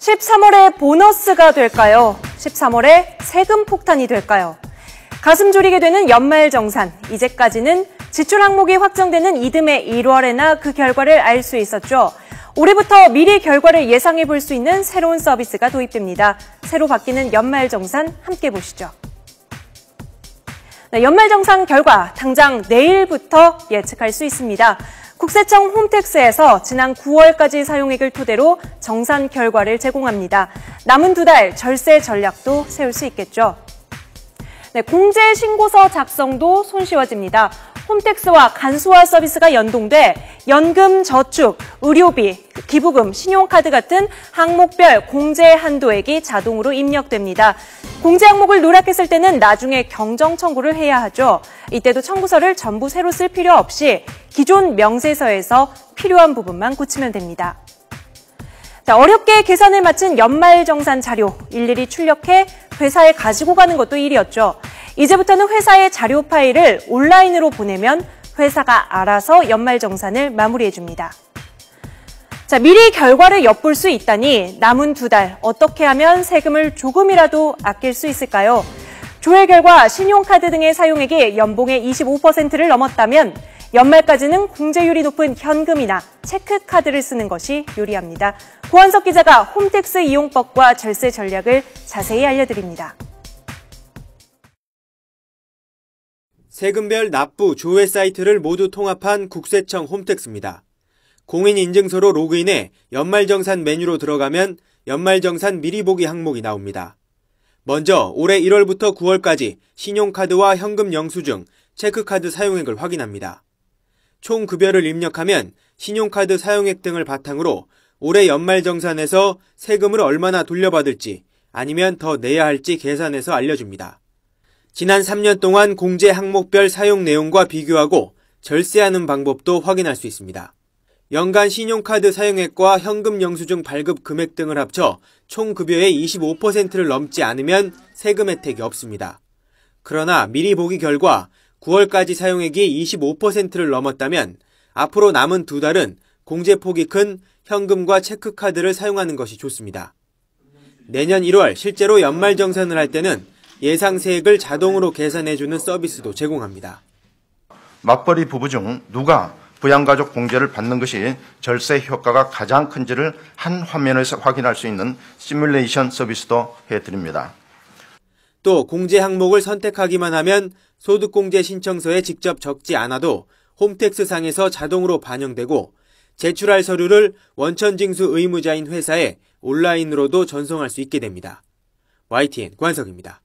13월에 보너스가 될까요? 13월에 세금 폭탄이 될까요? 가슴 졸이게 되는 연말정산. 이제까지는 지출 항목이 확정되는 이듬해 1월에나 그 결과를 알 수 있었죠. 올해부터 미리 결과를 예상해 볼 수 있는 새로운 서비스가 도입됩니다. 새로 바뀌는 연말정산 함께 보시죠. 연말정산 결과 당장 내일부터 예측할 수 있습니다. 국세청 홈택스에서 지난 9월까지 사용액을 토대로 정산 결과를 제공합니다. 남은 2달 절세 전략도 세울 수 있겠죠. 공제 신고서 작성도 손쉬워집니다. 홈택스와 간소화 서비스가 연동돼 연금, 저축, 의료비, 기부금, 신용카드 같은 항목별 공제 한도액이 자동으로 입력됩니다. 공제 항목을 누락했을 때는 나중에 경정 청구를 해야 하죠. 이때도 청구서를 전부 새로 쓸 필요 없이 기존 명세서에서 필요한 부분만 고치면 됩니다. 어렵게 계산을 마친 연말정산 자료 일일이 출력해 회사에 가지고 가는 것도 일이었죠. 이제부터는 회사의 자료 파일을 온라인으로 보내면 회사가 알아서 연말정산을 마무리해줍니다. 미리 결과를 엿볼 수 있다니 남은 2달 어떻게 하면 세금을 조금이라도 아낄 수 있을까요? 조회 결과 신용카드 등의 사용액이 연봉의 25%를 넘었다면 연말까지는 공제율이 높은 현금이나 체크카드를 쓰는 것이 유리합니다. 고한석 기자가 홈택스 이용법과 절세 전략을 자세히 알려드립니다. 세금별 납부, 조회 사이트를 모두 통합한 국세청 홈택스입니다. 공인인증서로 로그인해 연말정산 메뉴로 들어가면 연말정산 미리 보기 항목이 나옵니다. 먼저 올해 1월부터 9월까지 신용카드와 현금 영수증, 체크카드 사용액을 확인합니다. 총 급여를 입력하면 신용카드 사용액 등을 바탕으로 올해 연말정산에서 세금을 얼마나 돌려받을지 아니면 더 내야 할지 계산해서 알려줍니다. 지난 3년 동안 공제 항목별 사용 내용과 비교하고 절세하는 방법도 확인할 수 있습니다. 연간 신용카드 사용액과 현금 영수증 발급 금액 등을 합쳐 총 급여의 25%를 넘지 않으면 세금 혜택이 없습니다. 그러나 미리 보기 결과 9월까지 사용액이 25%를 넘었다면 앞으로 남은 2달은 공제폭이 큰 현금과 체크카드를 사용하는 것이 좋습니다. 내년 1월 실제로 연말정산을 할 때는 예상 세액을 자동으로 계산해주는 서비스도 제공합니다. 맞벌이 부부 중 누가 부양가족 공제를 받는 것이 절세 효과가 가장 큰지를 한 화면에서 확인할 수 있는 시뮬레이션 서비스도 해드립니다. 또 공제 항목을 선택하기만 하면 소득공제 신청서에 직접 적지 않아도 홈택스 상에서 자동으로 반영되고 제출할 서류를 원천징수 의무자인 회사에 온라인으로도 전송할 수 있게 됩니다. YTN 고한석입니다.